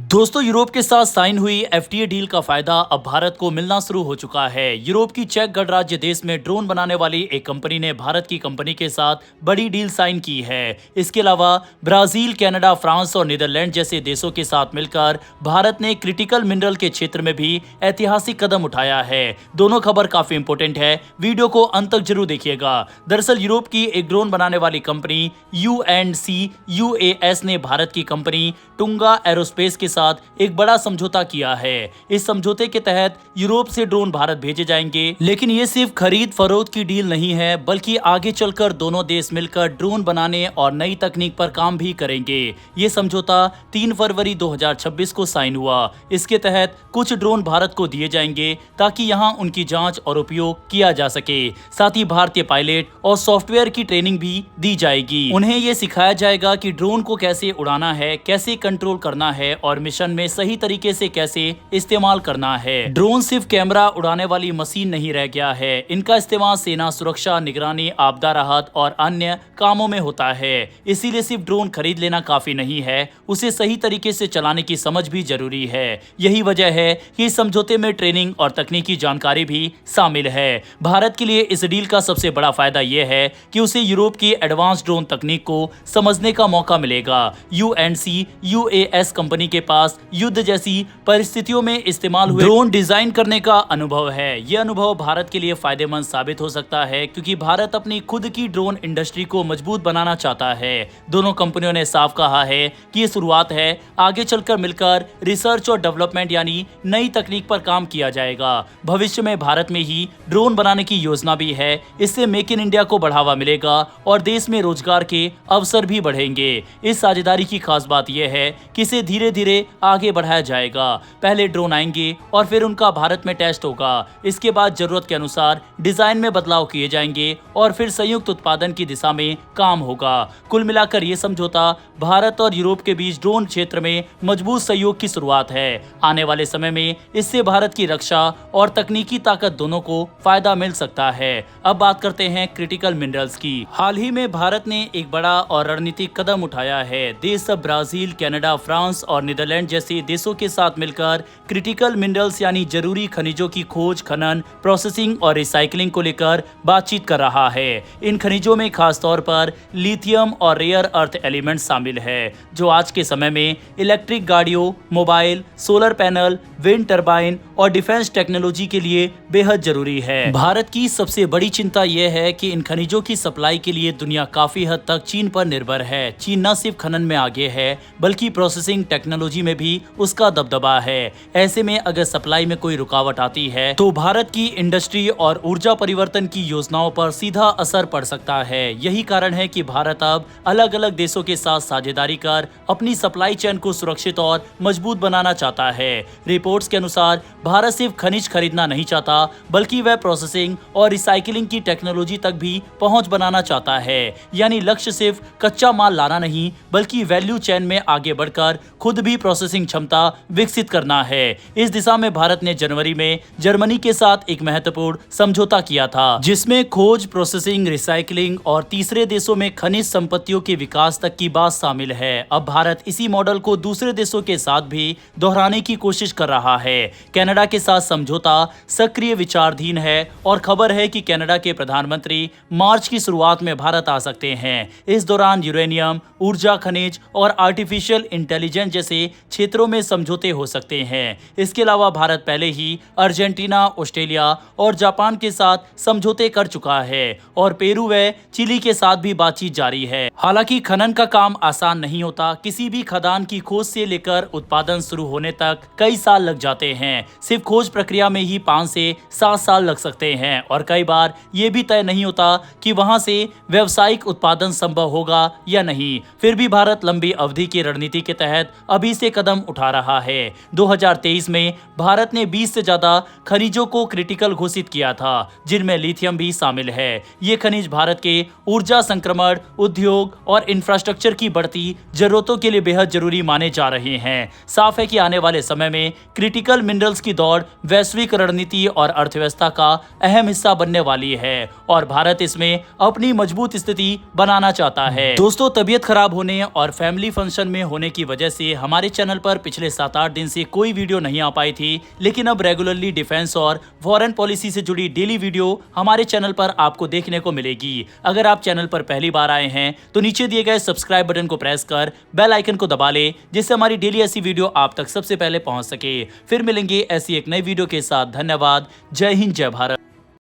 दोस्तों, यूरोप के साथ साइन हुई एफटीए डील का फायदा अब भारत को मिलना शुरू हो चुका है। यूरोप की चेक गणराज्य देश में ड्रोन बनाने वाली एक कंपनी ने भारत की कंपनी के साथ बड़ी डील साइन की है। इसके अलावा ब्राजील, कनाडा, फ्रांस और नीदरलैंड जैसे देशों के साथ मिलकर भारत ने क्रिटिकल मिनरल के क्षेत्र में भी ऐतिहासिक कदम उठाया है। दोनों खबर काफी इंपोर्टेंट है, वीडियो को अंत तक जरूर देखिएगा। दरअसल यूरोप की एक ड्रोन बनाने वाली कंपनी UNC-UAS ने भारत की कंपनी टुंगा एरोस्पेस के साथ एक बड़ा समझौता किया है। इस समझौते के तहत यूरोप से ड्रोन भारत भेजे जाएंगे, लेकिन ये सिर्फ खरीद फरोख्त की डील नहीं है, बल्कि आगे चलकर दोनों देश मिलकर ड्रोन बनाने और नई तकनीक पर काम भी करेंगे। ये समझौता 3 फरवरी 2026 को साइन हुआ। इसके तहत कुछ ड्रोन भारत को दिए जाएंगे ताकि यहाँ उनकी जांच और उपयोग किया जा सके। साथ ही भारतीय पायलट और सॉफ्टवेयर की ट्रेनिंग भी दी जाएगी। उन्हें ये सिखाया जाएगा कि ड्रोन को कैसे उड़ाना है, कैसे कंट्रोल करना है और मिशन में सही तरीके से कैसे इस्तेमाल करना है। ड्रोन सिर्फ कैमरा उड़ाने वाली मशीन नहीं रह गया है। इनका इस्तेमाल सेना, सुरक्षा, निगरानी, आपदा राहत और अन्य कामों में होता है। इसीलिए सिर्फ ड्रोन खरीद लेना काफी नहीं है, उसे सही तरीके से चलाने की समझ भी जरूरी है। यही वजह है कि इस समझौते में ट्रेनिंग और तकनीकी जानकारी भी शामिल है। भारत के लिए इस डील का सबसे बड़ा फायदा यह है कि उसे यूरोप की एडवांस ड्रोन तकनीक को समझने का मौका मिलेगा। UNC-UAS कंपनी के पास युद्ध जैसी परिस्थितियों में इस्तेमाल हुए ड्रोन डिजाइन करने का अनुभव है। यह अनुभव भारत के लिए फायदेमंद साबित हो सकता है, क्योंकि भारत अपनी खुद की ड्रोन इंडस्ट्री को मजबूत बनाना चाहता है। दोनों कंपनियों ने साफ कहा है कि ये शुरुआत है, आगे चलकर मिलकर रिसर्च और डेवलपमेंट यानी नई तकनीक पर काम किया जाएगा। भविष्य में भारत में ही ड्रोन बनाने की योजना भी है। इससे मेक इन इंडिया को बढ़ावा मिलेगा और देश में रोजगार के अवसर भी बढ़ेंगे। इस साझेदारी की खास बात यह है कि इसे धीरे धीरे आगे बढ़ाया जाएगा। पहले ड्रोन आएंगे और फिर उनका भारत में टेस्ट होगा। इसके बाद जरूरत के अनुसार डिजाइन में बदलाव किए जाएंगे और फिर संयुक्त उत्पादन की दिशा में काम होगा। कुल मिलाकर ये समझौता भारत और यूरोप के बीच ड्रोन क्षेत्र में मजबूत सहयोग की शुरुआत है। आने वाले समय में इससे भारत की रक्षा और तकनीकी ताकत दोनों को फायदा मिल सकता है। अब बात करते हैं क्रिटिकल मिनरल्स की। हाल ही में भारत ने एक बड़ा और रणनीतिक कदम उठाया है। देश अब ब्राजील, कनाडा, फ्रांस और नीदरलैंड जैसे देशों के साथ मिलकर क्रिटिकल मिनरल्स यानी जरूरी खनिजों की खोज, खनन, प्रोसेसिंग और रिसाइकलिंग को लेकर बातचीत कर रहा है। इन खनिजों में खास तौर पर लिथियम और रेयर अर्थ एलिमेंट शामिल है, जो आज के समय में इलेक्ट्रिक गाड़ियों, mobile, solar panel, wind turbine और डिफेंस टेक्नोलॉजी के लिए बेहद जरूरी है। भारत की सबसे बड़ी चिंता यह है कि इन खनिजों की सप्लाई के लिए दुनिया काफी हद तक चीन पर निर्भर है। चीन न सिर्फ खनन में आगे है, बल्कि प्रोसेसिंग टेक्नोलॉजी में भी उसका दबदबा है। ऐसे में अगर सप्लाई में कोई रुकावट आती है तो भारत की इंडस्ट्री और ऊर्जा परिवर्तन की योजनाओं पर सीधा असर पड़ सकता है। यही कारण है कि भारत अब अलग अलग देशों के साथ साझेदारी कर अपनी सप्लाई चेन को सुरक्षित और मजबूत बनाना चाहता है। रिपोर्ट्स के अनुसार भारत सिर्फ खनिज खरीदना नहीं चाहता, बल्कि वह प्रोसेसिंग और रिसाइकलिंग की टेक्नोलॉजी तक भी पहुंच बनाना चाहता है। यानी लक्ष्य सिर्फ कच्चा माल लाना नहीं, बल्कि वैल्यू चेन में आगे बढ़कर खुद भी प्रोसेसिंग क्षमता विकसित करना है। इस दिशा में भारत ने जनवरी में जर्मनी के साथ एक महत्वपूर्ण समझौता किया था, जिसमें खोज, प्रोसेसिंग, रिसाइकलिंग और तीसरे देशों में खनिज संपत्तियों के विकास तक की बात शामिल है। अब भारत इसी मॉडल को दूसरे देशों के साथ भी दोहराने की कोशिश कर रहा है। कनाडा के साथ समझौता सक्रिय विचाराधीन है और खबर है कि कनाडा के प्रधानमंत्री मार्च की शुरुआत में भारत आ सकते हैं। इस दौरान यूरेनियम, ऊर्जा, खनिज और आर्टिफिशियल इंटेलिजेंस जैसे क्षेत्रों में समझौते हो सकते हैं। इसके अलावा भारत पहले ही अर्जेंटीना, ऑस्ट्रेलिया और जापान के साथ समझौते कर चुका है और पेरू व चिली के साथ भी बातचीत जारी है। हालांकि खनन का काम आसान नहीं होता। किसी भी खदान की खोज से लेकर उत्पादन शुरू होने तक कई साल लग जाते हैं। सिर्फ खोज प्रक्रिया में ही 5 से 7 साल लग सकते हैं और कई बार ये भी तय नहीं होता कि वहां से व्यावसायिक उत्पादन संभव होगा या नहीं। फिर भी भारत लंबी अवधि की रणनीति के तहत अभी से कदम उठा रहा है। 2023 में भारत ने 20 से ज्यादा खनिजों को क्रिटिकल घोषित किया था, जिनमें लिथियम भी शामिल है। ये खनिज भारत के ऊर्जा संक्रमण, उद्योग और इंफ्रास्ट्रक्चर की बढ़ती जरूरतों के लिए बेहद जरूरी माने जा रहे हैं। साफ है कि आने वाले समय में क्रिटिकल मिनरल्स की दौड़ वैश्विक रणनीति और अर्थव्यवस्था का अहम हिस्सा बनने वाली है और भारत इसमें अपनी मजबूत स्थिति बनाना चाहता है। दोस्तों, तबीयत खराब होने और फैमिली फंक्शन में होने की वजह से हमारे चैनल पर पिछले 7-8 दिन से कोई वीडियो नहीं आ पाई थी, लेकिन अब रेगुलरली डिफेंस और फॉरेन पॉलिसी से जुड़ी डेली वीडियो हमारे चैनल पर आपको देखने को मिलेगी। अगर आप चैनल पर पहली बार आए हैं तो नीचे दिए गए सब्सक्राइब बटन को प्रेस कर बेल आइकन को दबा ले, जिससे हमारी डेली ऐसी वीडियो आप तक सबसे पहले पहुंच सके। फिर मिलेंगे ऐसी एक नई वीडियो के साथ। धन्यवाद। जय हिंद, जय भारत।